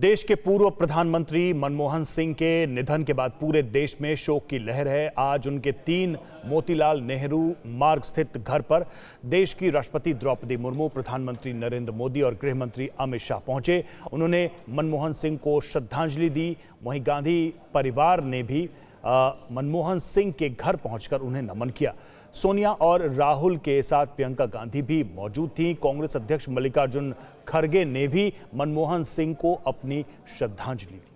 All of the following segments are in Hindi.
देश के पूर्व प्रधानमंत्री मनमोहन सिंह के निधन के बाद पूरे देश में शोक की लहर है। आज उनके 3 मोतीलाल नेहरू मार्ग स्थित घर पर देश की राष्ट्रपति द्रौपदी मुर्मू, प्रधानमंत्री नरेंद्र मोदी और गृह मंत्री अमित शाह पहुंचे। उन्होंने मनमोहन सिंह को श्रद्धांजलि दी। वहीं गांधी परिवार ने भी मनमोहन सिंह के घर पहुंचकर उन्हें नमन किया। सोनिया और राहुल के साथ प्रियंका गांधी भी मौजूद थीं। कांग्रेस अध्यक्ष मल्लिकार्जुन खड़गे ने भी मनमोहन सिंह को अपनी श्रद्धांजलि दी।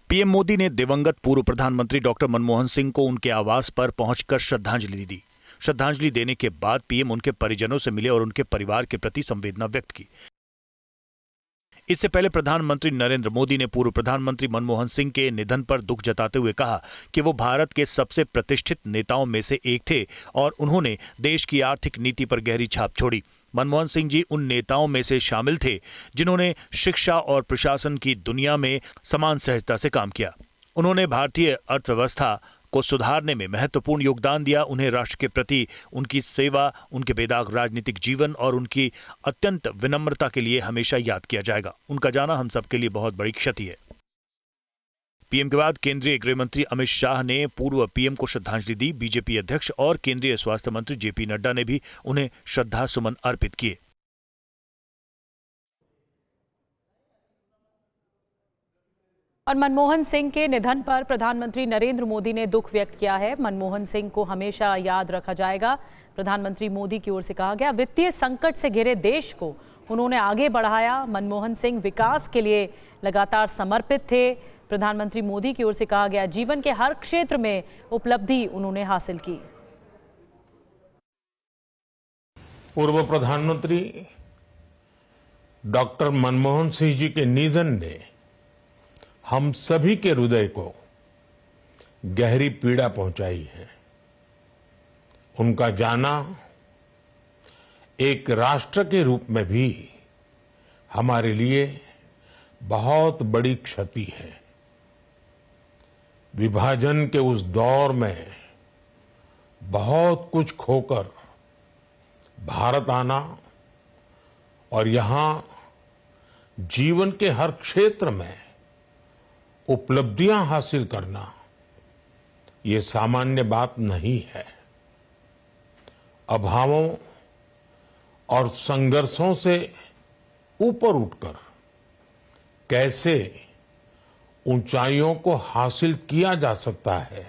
पीएम मोदी ने दिवंगत पूर्व प्रधानमंत्री डॉक्टर मनमोहन सिंह को उनके आवास पर पहुंचकर श्रद्धांजलि दी। श्रद्धांजलि देने के बाद पीएम उनके परिजनों से मिले और उनके परिवार के प्रति संवेदना व्यक्त की। इससे पहले प्रधानमंत्री नरेंद्र मोदी ने पूर्व प्रधानमंत्री मनमोहन सिंह के निधन पर दुख जताते हुए कहा कि वो भारत के सबसे प्रतिष्ठित नेताओं में से एक थे और उन्होंने देश की आर्थिक नीति पर गहरी छाप छोड़ी। मनमोहन सिंह जी उन नेताओं में से शामिल थे जिन्होंने शिक्षा और प्रशासन की दुनिया में समान सहजता से काम किया। उन्होंने भारतीय अर्थव्यवस्था को सुधारने में महत्वपूर्ण योगदान दिया। उन्हें राष्ट्र के प्रति उनकी सेवा, उनके बेदाग राजनीतिक जीवन और उनकी अत्यंत विनम्रता के लिए हमेशा याद किया जाएगा। उनका जाना हम सबके लिए बहुत बड़ी क्षति है। पीएम के बाद केंद्रीय गृह मंत्री अमित शाह ने पूर्व पीएम को श्रद्धांजलि दी। बीजेपी अध्यक्ष और केंद्रीय स्वास्थ्य मंत्री जेपी नड्डा ने भी उन्हें श्रद्धा सुमन अर्पित किए। और मनमोहन सिंह के निधन पर प्रधानमंत्री नरेंद्र मोदी ने दुख व्यक्त किया है। मनमोहन सिंह को हमेशा याद रखा जाएगा। प्रधानमंत्री मोदी की ओर से कहा गया, वित्तीय संकट से घिरे देश को उन्होंने आगे बढ़ाया। मनमोहन सिंह विकास के लिए लगातार समर्पित थे। प्रधानमंत्री मोदी की ओर से कहा गया, जीवन के हर क्षेत्र में उपलब्धि उन्होंने हासिल की। पूर्व प्रधानमंत्री डॉक्टर मनमोहन सिंह जी के निधन ने हम सभी के हृदय को गहरी पीड़ा पहुंचाई है। उनका जाना एक राष्ट्र के रूप में भी हमारे लिए बहुत बड़ी क्षति है। विभाजन के उस दौर में बहुत कुछ खोकर भारत आना और यहां जीवन के हर क्षेत्र में उपलब्धियां हासिल करना ये सामान्य बात नहीं है। अभावों और संघर्षों से ऊपर उठकर कैसे ऊंचाइयों को हासिल किया जा सकता है,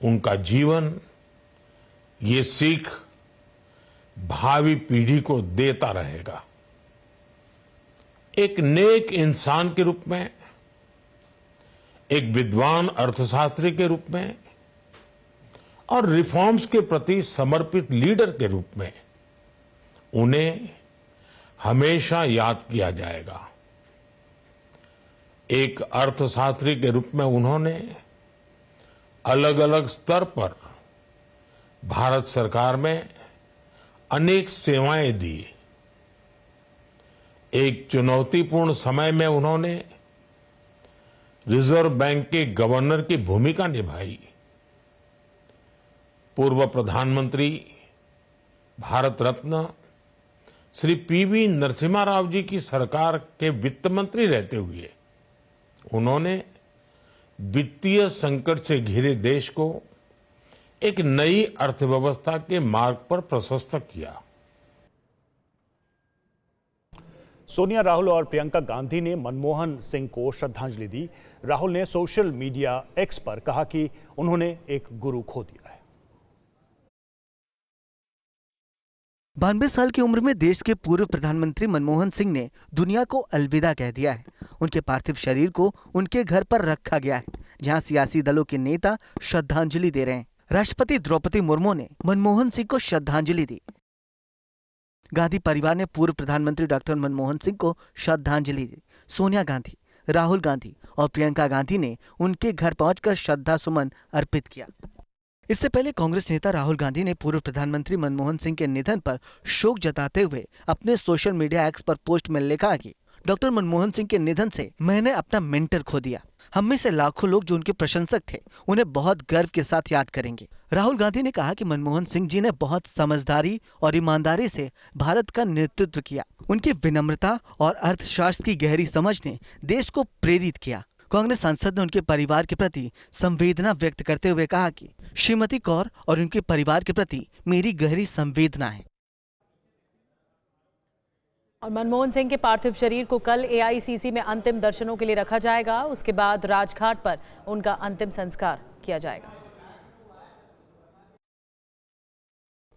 उनका जीवन ये सीख भावी पीढ़ी को देता रहेगा। एक नेक इंसान के रूप में, एक विद्वान अर्थशास्त्री के रूप में और रिफॉर्म्स के प्रति समर्पित लीडर के रूप में उन्हें हमेशा याद किया जाएगा। एक अर्थशास्त्री के रूप में उन्होंने अलग अलग स्तर पर भारत सरकार में अनेक सेवाएं दी। एक चुनौतीपूर्ण समय में उन्होंने रिजर्व बैंक के गवर्नर की भूमिका निभाई। पूर्व प्रधानमंत्री भारत रत्न श्री पीवी नरसिम्हा राव जी की सरकार के वित्त मंत्री रहते हुए उन्होंने वित्तीय संकट से घिरे देश को एक नई अर्थव्यवस्था के मार्ग पर प्रशस्त किया। सोनिया, राहुल और प्रियंका गांधी ने मनमोहन सिंह को श्रद्धांजलि दी। राहुल ने सोशल मीडिया एक्स पर कहा कि उन्होंने एक गुरु खो दिया है। 92 साल की उम्र में देश के पूर्व प्रधानमंत्री मनमोहन सिंह ने दुनिया को अलविदा कह दिया है। उनके पार्थिव शरीर को उनके घर पर रखा गया है, जहां सियासी दलों के नेता श्रद्धांजलि दे रहे हैं। राष्ट्रपति द्रौपदी मुर्मू ने मनमोहन सिंह को श्रद्धांजलि दी। गांधी परिवार ने पूर्व प्रधानमंत्री डॉक्टर मनमोहन सिंह को श्रद्धांजलि दी। सोनिया गांधी, राहुल गांधी और प्रियंका गांधी ने उनके घर पहुंचकर श्रद्धा सुमन अर्पित किया। इससे पहले कांग्रेस नेता राहुल गांधी ने पूर्व प्रधानमंत्री मनमोहन सिंह के निधन पर शोक जताते हुए अपने सोशल मीडिया एक्स पर पोस्ट में लिखा कि डॉक्टर मनमोहन सिंह के निधन से मैंने अपना मेंटर खो दिया। हम में से लाखों लोग जो उनके प्रशंसक थे उन्हें बहुत गर्व के साथ याद करेंगे। राहुल गांधी ने कहा कि मनमोहन सिंह जी ने बहुत समझदारी और ईमानदारी से भारत का नेतृत्व किया। उनकी विनम्रता और अर्थशास्त्र की गहरी समझ ने देश को प्रेरित किया। कांग्रेस सांसद ने उनके परिवार के प्रति संवेदना व्यक्त करते हुए कहा कि श्रीमती कौर और उनके परिवार के प्रति मेरी गहरी संवेदना है। और मनमोहन सिंह के पार्थिव शरीर को कल एआईसीसी में अंतिम दर्शनों के लिए रखा जाएगा। उसके बाद राजघाट पर उनका अंतिम संस्कार किया जाएगा।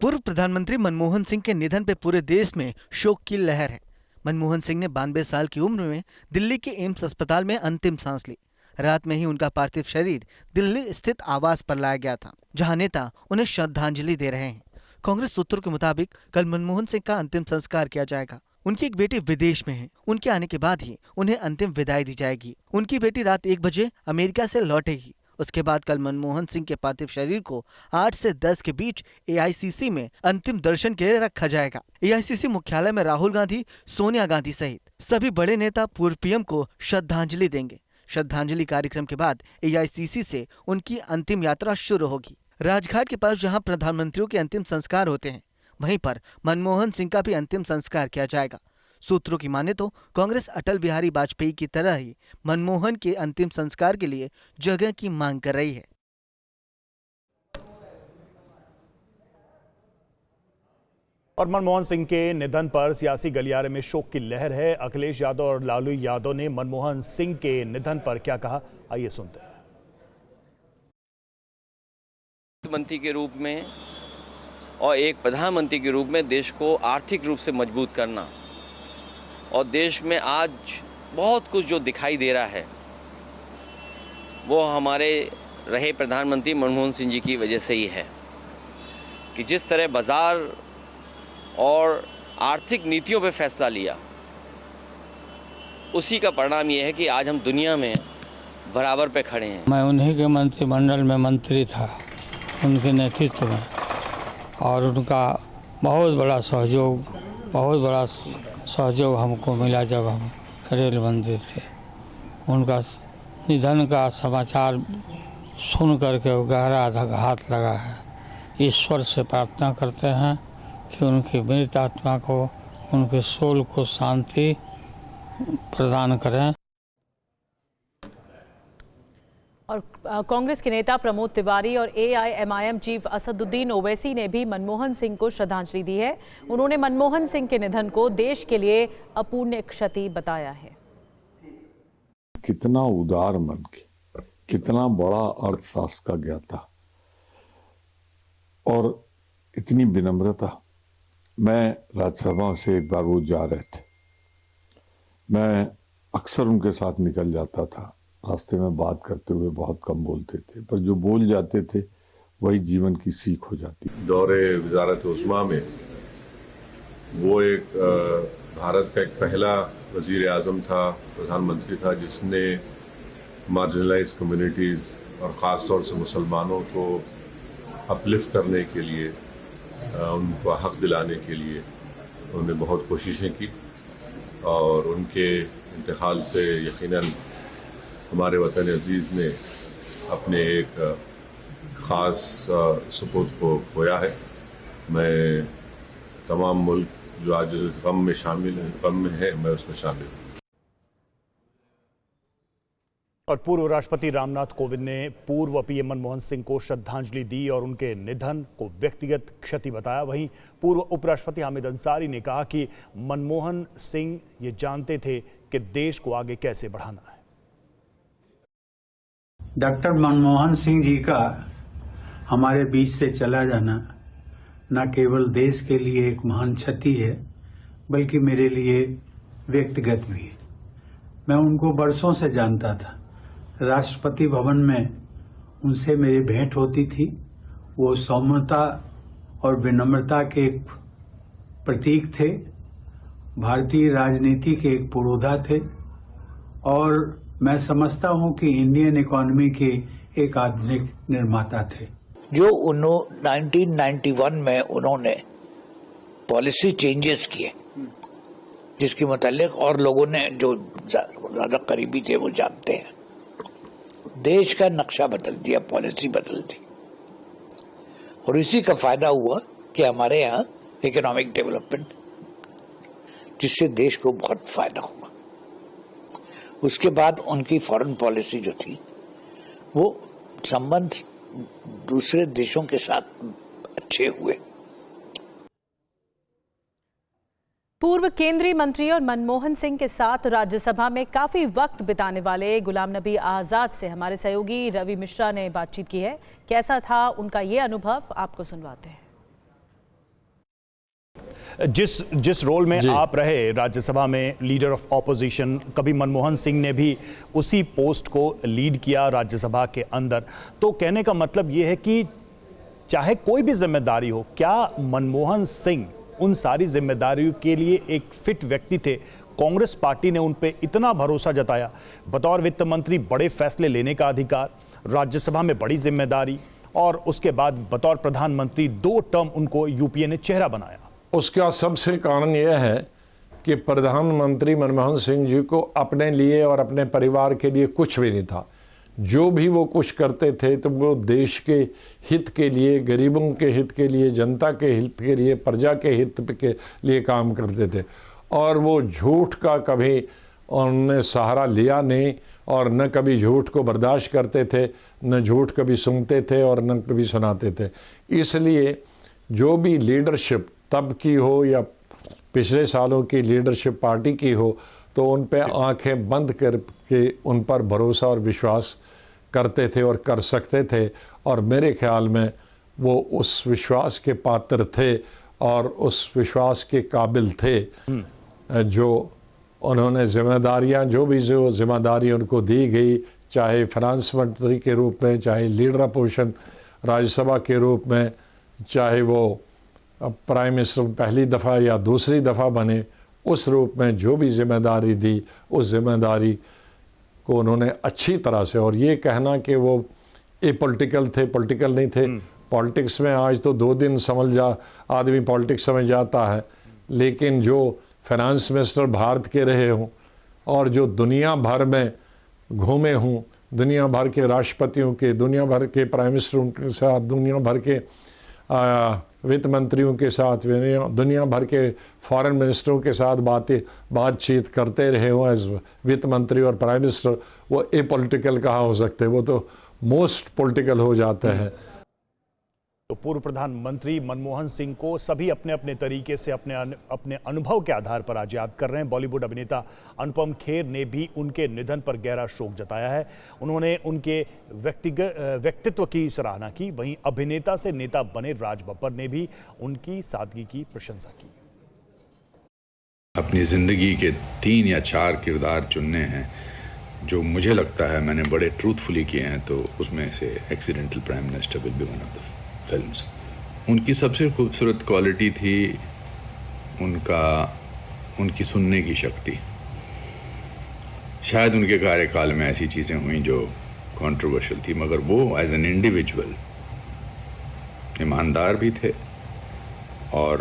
पूर्व प्रधानमंत्री मनमोहन सिंह के निधन पर पूरे देश में शोक की लहर है। मनमोहन सिंह ने 92 साल की उम्र में दिल्ली के एम्स अस्पताल में अंतिम सांस ली। रात में ही उनका पार्थिव शरीर दिल्ली स्थित आवास पर लाया गया था, जहां नेता उन्हें श्रद्धांजलि दे रहे हैं। कांग्रेस सूत्रों के मुताबिक कल मनमोहन सिंह का अंतिम संस्कार किया जाएगा। उनकी एक बेटी विदेश में है। उनके आने के बाद ही उन्हें अंतिम विदाई दी जाएगी। उनकी बेटी रात 1 बजे अमेरिका से लौटेगी। उसके बाद कल मनमोहन सिंह के पार्थिव शरीर को 8 से 10 के बीच एआईसीसी में अंतिम दर्शन के लिए रखा जाएगा। एआईसीसी मुख्यालय में राहुल गांधी, सोनिया गांधी सहित सभी बड़े नेता पूर्व पीएम को श्रद्धांजलि देंगे। श्रद्धांजलि कार्यक्रम के बाद एआईसीसी से उनकी अंतिम यात्रा शुरू होगी। राजघाट के पास जहां प्रधानमंत्रियों के अंतिम संस्कार होते हैं, वहीं पर मनमोहन सिंह का भी अंतिम संस्कार किया जाएगा। सूत्रों की माने तो कांग्रेस अटल बिहारी वाजपेयी की तरह ही मनमोहन के अंतिम संस्कार के लिए जगह की मांग कर रही है। और मनमोहन सिंह के निधन पर सियासी गलियारे में शोक की लहर है। अखिलेश यादव और लालू यादव ने मनमोहन सिंह के निधन पर क्या कहा, आइए सुनते हैं। मंत्री के रूप में और एक प्रधानमंत्री के रूप में देश को आर्थिक रूप से मजबूत करना, और देश में आज बहुत कुछ जो दिखाई दे रहा है वो हमारे रहे प्रधानमंत्री मनमोहन सिंह जी की वजह से ही है कि जिस तरह बाजार और आर्थिक नीतियों पे फैसला लिया, उसी का परिणाम ये है कि आज हम दुनिया में बराबर पे खड़े हैं। मैं उन्हीं के मंत्रिमंडल में मंत्री था, उनके नेतृत्व में, और उनका बहुत बड़ा सहयोग हमको मिला जब हम रेल मंत्री थे। उनका निधन का समाचार सुन करके गहरा आघात लगा है। ईश्वर से प्रार्थना करते हैं कि उनकी मृत आत्मा को, उनके सोल को शांति प्रदान करें। और कांग्रेस के नेता प्रमोद तिवारी और एआईएमआईएम चीफ असदुद्दीन ओवैसी ने भी मनमोहन सिंह को श्रद्धांजलि दी है। उन्होंने मनमोहन सिंह के निधन को देश के लिए अपूर्णीय क्षति बताया है। कितना उदार मन के, कितना बड़ा अर्थशास्त्र का ज्ञाता और इतनी विनम्रता। मैं राज्यसभा से एक बार वो जा रहे थे, मैं अक्सर उनके साथ निकल जाता था। रास्ते में बात करते हुए बहुत कम बोलते थे, पर जो बोल जाते थे वही जीवन की सीख हो जाती। दौरे वजारत उस्मा में वो एक भारत का एक पहला वजीर आजम था, प्रधानमंत्री था, जिसने मार्जिनलाइज कम्युनिटीज और ख़ास तौर से मुसलमानों को अपलिफ्ट करने के लिए, उनको हक दिलाने के लिए उन्होंने बहुत कोशिशें की। और उनके इंतकाल से यकीनन हमारे वतन अजीज़ ने अपने एक ख़ास सपूत को खोया है। मैं तमाम मुल्क जो आज गम में शामिल हैं, गम में है, मैं उसमें शामिल हूँ। और पूर्व राष्ट्रपति रामनाथ कोविंद ने पूर्व पीएम मनमोहन सिंह को श्रद्धांजलि दी और उनके निधन को व्यक्तिगत क्षति बताया। वहीं पूर्व उपराष्ट्रपति हामिद अंसारी ने कहा कि मनमोहन सिंह ये जानते थे कि देश को आगे कैसे बढ़ाना है। डॉक्टर मनमोहन सिंह जी का हमारे बीच से चला जाना न केवल देश के लिए एक महान क्षति है, बल्कि मेरे लिए व्यक्तिगत भी। मैं उनको बरसों से जानता था। राष्ट्रपति भवन में उनसे मेरी भेंट होती थी। वो सौम्यता और विनम्रता के एक प्रतीक थे, भारतीय राजनीति के एक पुरोधा थे, और मैं समझता हूं कि इंडियन इकोनॉमी के एक आधुनिक निर्माता थे। जो 1991 में उन्होंने पॉलिसी चेंजेस किए, जिसके मुतालिक और लोगों ने जो ज्यादा करीबी थे वो जानते हैं, देश का नक्शा बदल दिया, पॉलिसी बदल दी। और इसी का फायदा हुआ कि हमारे यहाँ इकोनॉमिक डेवलपमेंट, जिससे देश को बहुत फायदा हुआ। उसके बाद उनकी फॉरेन पॉलिसी जो थी, वो संबंध दूसरे देशों के साथ अच्छे हुए। पूर्व केंद्रीय मंत्री और मनमोहन सिंह के साथ राज्यसभा में काफी वक्त बिताने वाले गुलाम नबी आजाद से हमारे सहयोगी रवि मिश्रा ने बातचीत की है। कैसा था उनका ये अनुभव, आपको सुनवाते हैं। जिस रोल में आप रहे राज्यसभा में, लीडर ऑफ ऑपोजिशन, कभी मनमोहन सिंह ने भी उसी पोस्ट को लीड किया राज्यसभा के अंदर, तो कहने का मतलब ये है कि चाहे कोई भी जिम्मेदारी हो, क्या मनमोहन सिंह उन सारी जिम्मेदारियों के लिए एक फिट व्यक्ति थे? कांग्रेस पार्टी ने उन पे इतना भरोसा जताया, बतौर वित्त मंत्री बड़े फैसले लेने का अधिकार, राज्यसभा में बड़ी जिम्मेदारी, और उसके बाद बतौर प्रधानमंत्री 2 टर्म उनको यूपीए ने चेहरा बनाया। उसका सबसे कारण यह है कि प्रधानमंत्री मनमोहन सिंह जी को अपने लिए और अपने परिवार के लिए कुछ भी नहीं था। जो भी वो कुछ करते थे तो वो देश के हित के लिए, गरीबों के हित के लिए, जनता के हित के लिए, प्रजा के हित के लिए काम करते थे। और वो झूठ का कभी उन्होंने सहारा लिया नहीं, और न कभी झूठ को बर्दाश्त करते थे, न झूठ कभी सुनते थे और न कभी सुनाते थे। इसलिए जो भी लीडरशिप तब की हो या पिछले सालों की लीडरशिप पार्टी की हो, तो उन पे आंखें बंद करके उन पर भरोसा और विश्वास करते थे और कर सकते थे। और मेरे ख्याल में वो उस विश्वास के पात्र थे और उस विश्वास के काबिल थे। जो उन्होंने जो जिम्मेदारी उनको दी गई, चाहे फाइनेंस मंत्री के रूप में, चाहे लीडर अपोजिशन राज्यसभा के रूप में, चाहे वो प्राइम मिनिस्टर पहली दफ़ा या दूसरी दफ़ा बने, उस रूप में जो भी जिम्मेदारी दी, उस जिम्मेदारी को उन्होंने अच्छी तरह से, और ये कहना कि वो एपॉलिटिकल थे, पॉलिटिकल नहीं थे। पॉलिटिक्स में आज तो 2 दिन आदमी पॉलिटिक्स समझ जाता है, लेकिन जो फाइनेंस मिनिस्टर भारत के रहे हों और जो दुनिया भर में घूमे हों, दुनिया भर के राष्ट्रपतियों के, दुनिया भर के प्राइम मिनिस्टरों के साथ, दुनिया भर के वित्त मंत्रियों के साथ, दुनिया भर के फॉरेन मिनिस्टरों के साथ बातचीत करते रहे हो एज वित्त मंत्री और प्राइम मिनिस्टर, वो एपॉलिटिकल कहाँ हो सकते, वो तो मोस्ट पॉलिटिकल हो जाते हैं। तो पूर्व प्रधानमंत्री मनमोहन सिंह को सभी अपने अपने तरीके से अपने अनुभव के आधार पर आज याद कर रहे हैं। बॉलीवुड अभिनेता अनुपम खेर ने भी उनके निधन पर गहरा शोक जताया है। उन्होंने उनके व्यक्तित्व की सराहना की। वहीं अभिनेता से नेता बने राज बब्बर ने भी उनकी सादगी की प्रशंसा की। अपनी जिंदगी के 3 या 4 किरदार चुनने हैं जो मुझे लगता है मैंने बड़े ट्रूथफुली किए हैं, तो उसमें से accidental prime minister will be one of the films. उनकी सबसे खूबसूरत क्वालिटी थी उनकी सुनने की शक्ति। शायद उनके कार्यकाल में ऐसी चीज़ें हुई जो कंट्रोवर्शियल थी, मगर वो एज एन इंडिविजुअल ईमानदार भी थे और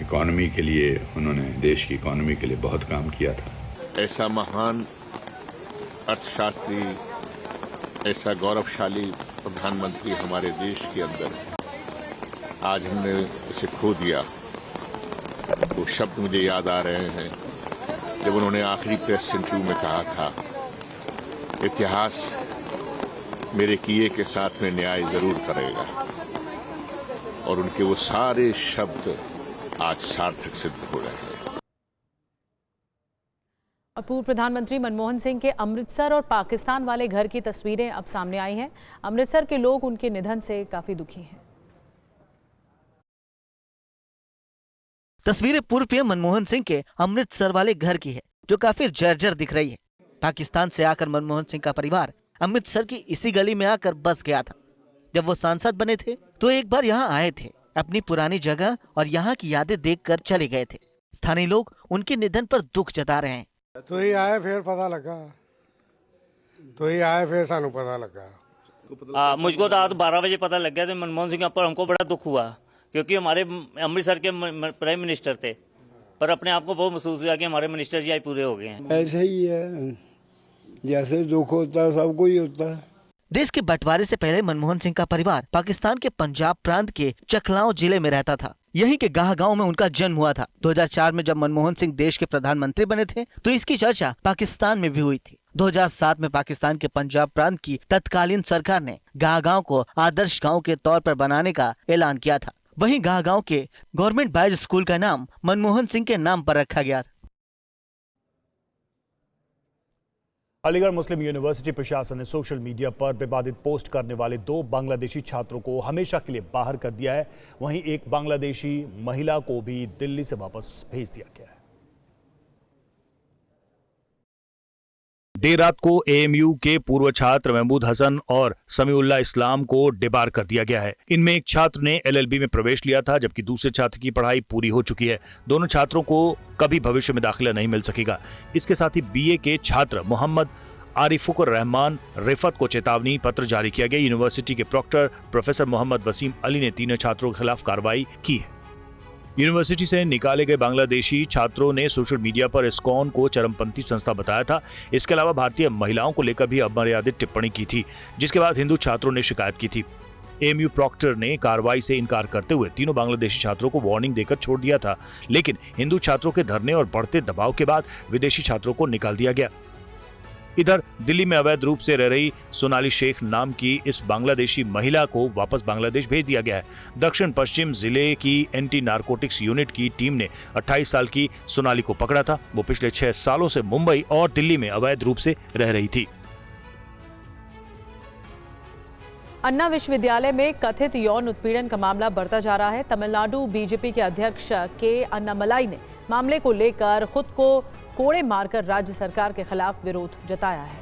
इकॉनमी के लिए, उन्होंने देश की इकॉनमी के लिए बहुत काम किया था। ऐसा महान अर्थशास्त्री, ऐसा गौरवशाली प्रधानमंत्री हमारे देश के अंदर आज हमने इसे खो दिया। वो शब्द मुझे याद आ रहे हैं जब उन्होंने आखिरी प्रेस इंटरव्यू में कहा था, इतिहास मेरे किए के साथ में न्याय जरूर करेगा, और उनके वो सारे शब्द आज सार्थक सिद्ध हो रहे हैं। पूर्व प्रधानमंत्री मनमोहन सिंह के अमृतसर और पाकिस्तान वाले घर की तस्वीरें अब सामने आई हैं। अमृतसर के लोग उनके निधन से काफी दुखी हैं। तस्वीरें पूर्व पीएम मनमोहन सिंह के अमृतसर वाले घर की है, जो काफी जर्जर दिख रही है। पाकिस्तान से आकर मनमोहन सिंह का परिवार अमृतसर की इसी गली में आकर बस गया था। जब वो सांसद बने थे तो एक बार यहाँ आए थे, अपनी पुरानी जगह और यहाँ की यादें देखकर चले गए थे। स्थानीय लोग उनके निधन पर दुख जता रहे हैं। तो ही आए फिर पता लगा, सानू पता लगा। मुझको तो आज 12 बजे पता लग गया था मनमोहन सिंह पर। हमको बड़ा दुख हुआ क्योंकि हमारे अमृतसर के प्राइम मिनिस्टर थे, पर अपने आप को बहुत महसूस हुआ कि हमारे मिनिस्टर जी आज पूरे हो गए हैं। ऐसे ही है, जैसे दुख होता है सबको ही होता है। देश के बंटवारे से पहले मनमोहन सिंह का परिवार पाकिस्तान के पंजाब प्रांत के चकलाओं जिले में रहता था। यहीं के गाह गांव में उनका जन्म हुआ था। 2004 में जब मनमोहन सिंह देश के प्रधानमंत्री बने थे तो इसकी चर्चा पाकिस्तान में भी हुई थी। 2007 में पाकिस्तान के पंजाब प्रांत की तत्कालीन सरकार ने गाह गांव को आदर्श गांव के तौर पर बनाने का ऐलान किया था। वहीं गाह गांव के गवर्नमेंट बॉयज स्कूल का नाम मनमोहन सिंह के नाम पर रखा गया था। अलीगढ़ मुस्लिम यूनिवर्सिटी प्रशासन ने सोशल मीडिया पर विवादित पोस्ट करने वाले 2 बांग्लादेशी छात्रों को हमेशा के लिए बाहर कर दिया है। वहीं एक बांग्लादेशी महिला को भी दिल्ली से वापस भेज दिया गया है। देर रात को एएमयू के पूर्व छात्र महमूद हसन और समीउल्लाह इस्लाम को डिबार कर दिया गया है। इनमें एक छात्र ने एलएलबी में प्रवेश लिया था, जबकि दूसरे छात्र की पढ़ाई पूरी हो चुकी है। दोनों छात्रों को कभी भविष्य में दाखिला नहीं मिल सकेगा। इसके साथ ही बीए के छात्र मोहम्मद आरिफुकुर रहमान रिफत को चेतावनी पत्र जारी किया गया। यूनिवर्सिटी के प्रॉक्टर प्रोफेसर मोहम्मद वसीम अली ने तीनों छात्रों के खिलाफ कार्रवाई की है। यूनिवर्सिटी से निकाले गए बांग्लादेशी छात्रों ने सोशल मीडिया पर इस्कॉन को चरमपंथी संस्था बताया था। इसके अलावा भारतीय महिलाओं को लेकर भी अमर्यादित टिप्पणी की थी, जिसके बाद हिंदू छात्रों ने शिकायत की थी। एएमयू प्रॉक्टर ने कार्रवाई से इनकार करते हुए तीनों बांग्लादेशी छात्रों को वार्निंग देकर छोड़ दिया था, लेकिन हिंदू छात्रों के धरने और बढ़ते दबाव के बाद विदेशी छात्रों को निकाल दिया गया। इधर दिल्ली में अवैध रूप से रह रही सोनाली शेख नाम की इस बांग्लादेशी महिला को वापस बांग्लादेश भेज दिया गया है। दक्षिण पश्चिम जिले की एंटी नारकोटिक्स यूनिट की टीम ने 28 साल की सोनाली को पकड़ा था। वो पिछले 6 सालों से मुंबई और दिल्ली में अवैध रूप से रह रही थी। अन्ना विश्वविद्यालय में कथित यौन उत्पीड़न का मामला बढ़ता जा रहा है। तमिलनाडु बीजेपी के अध्यक्ष के अन्नामलाई ने मामले को लेकर खुद को कोड़े मारकर राज्य सरकार के खिलाफ विरोध जताया है।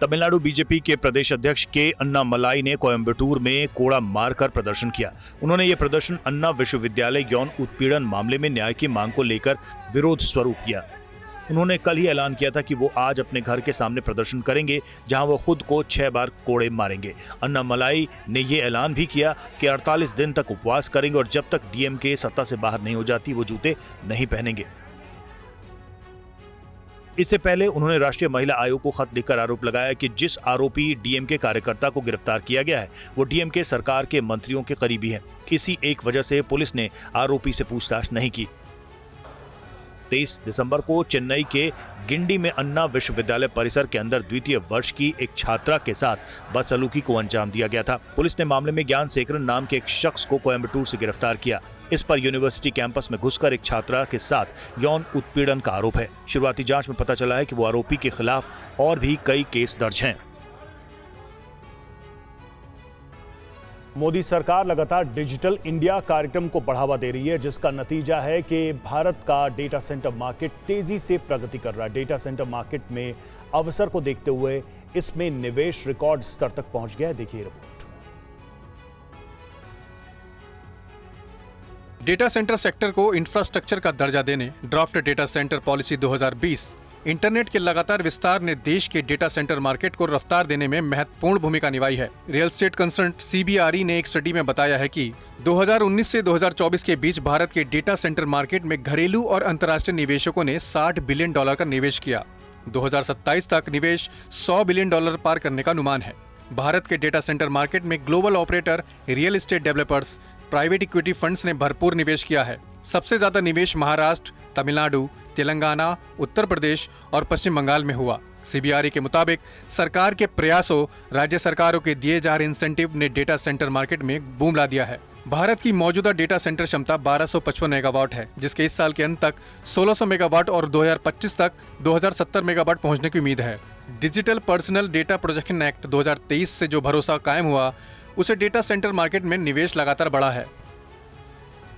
तमिलनाडु बीजेपी के प्रदेश अध्यक्ष के अन्नामलाई ने कोयम्बटूर में कोड़ा मारकर प्रदर्शन किया। उन्होंने ये प्रदर्शन अन्ना विश्वविद्यालय यौन उत्पीड़न मामले में न्याय की मांग को लेकर विरोध स्वरूप किया। उन्होंने कल ही ऐलान किया था कि वो आज अपने घर के सामने प्रदर्शन करेंगे, जहां वो खुद को 6 बार कोड़े मारेंगे। अन्नामलाई ने ये ऐलान भी किया कि 48 दिन तक उपवास करेंगे और जब तक डीएमके सत्ता से बाहर नहीं हो जाती वो जूते नहीं पहनेंगे। इससे पहले उन्होंने राष्ट्रीय महिला आयोग को खत लिखकर आरोप लगाया कि जिस आरोपी डीएमके कार्यकर्ता को गिरफ्तार किया गया है वो डीएमके सरकार के मंत्रियों के करीबी हैं। किसी एक वजह से पुलिस ने आरोपी से पूछताछ नहीं की। 23 दिसंबर को चेन्नई के गिंडी में अन्ना विश्वविद्यालय परिसर के अंदर द्वितीय वर्ष की एक छात्रा के साथ बदसलूकी को अंजाम दिया गया था। पुलिस ने मामले में ज्ञान सेकरन नाम के एक शख्स को कोयम्बटूर से गिरफ्तार किया। इस पर यूनिवर्सिटी कैंपस में घुसकर एक छात्रा के साथ यौन उत्पीड़न का आरोप है। शुरुआती जांच में पता चला है कि वो आरोपी के खिलाफ और भी कई केस दर्ज हैं। मोदी सरकार लगातार डिजिटल इंडिया कार्यक्रम को बढ़ावा दे रही है, जिसका नतीजा है कि भारत का डेटा सेंटर मार्केट तेजी से प्रगति कर रहा है। डेटा सेंटर मार्केट में अवसर को देखते हुए इसमें निवेश रिकॉर्ड स्तर तक पहुंच गया है। देखिए रिपोर्ट। डेटा सेंटर सेक्टर को इंफ्रास्ट्रक्चर का दर्जा देने draft data centre policy 2020 internet के लगातार विस्तार ने देश के डेटा सेंटर मार्केट को रफ्तार देने में महत्वपूर्ण भूमिका निभाई है। रियल एस्टेट कंसल्टेंट सीबीआरई ने एक स्टडी में बताया है कि 2019 से 2024 के बीच भारत के डेटा सेंटर मार्केट में घरेलू और अंतर्राष्ट्रीय निवेशकों ने $60 बिलियन का निवेश किया। 2027 तक निवेश $100 बिलियन पार करने का अनुमान है। भारत के डेटा सेंटर मार्केट में global operator, real estate developers, private equity funds ने भरपूर निवेश किया है। सबसे ज्यादा निवेश महाराष्ट्र, तमिलनाडु, तेलंगाना, उत्तर प्रदेश और पश्चिम बंगाल में हुआ। सीबीआरई के मुताबिक सरकार के प्रयासों, राज्य सरकारों के दिए जा रहे इंसेंटिव ने डेटा सेंटर मार्केट में बूम ला दिया है। भारत की मौजूदा डेटा सेंटर क्षमता 1255 मेगावाट है, जिसके इस साल के अंत तक 1600 मेगावाट और 2025 तक 2070 मेगावाट पहुंचने की उम्मीद है। Digital personal data protection act 2023 से जो भरोसा कायम हुआ, उसे डेटा सेंटर मार्केट में निवेश लगातार बढ़ा है।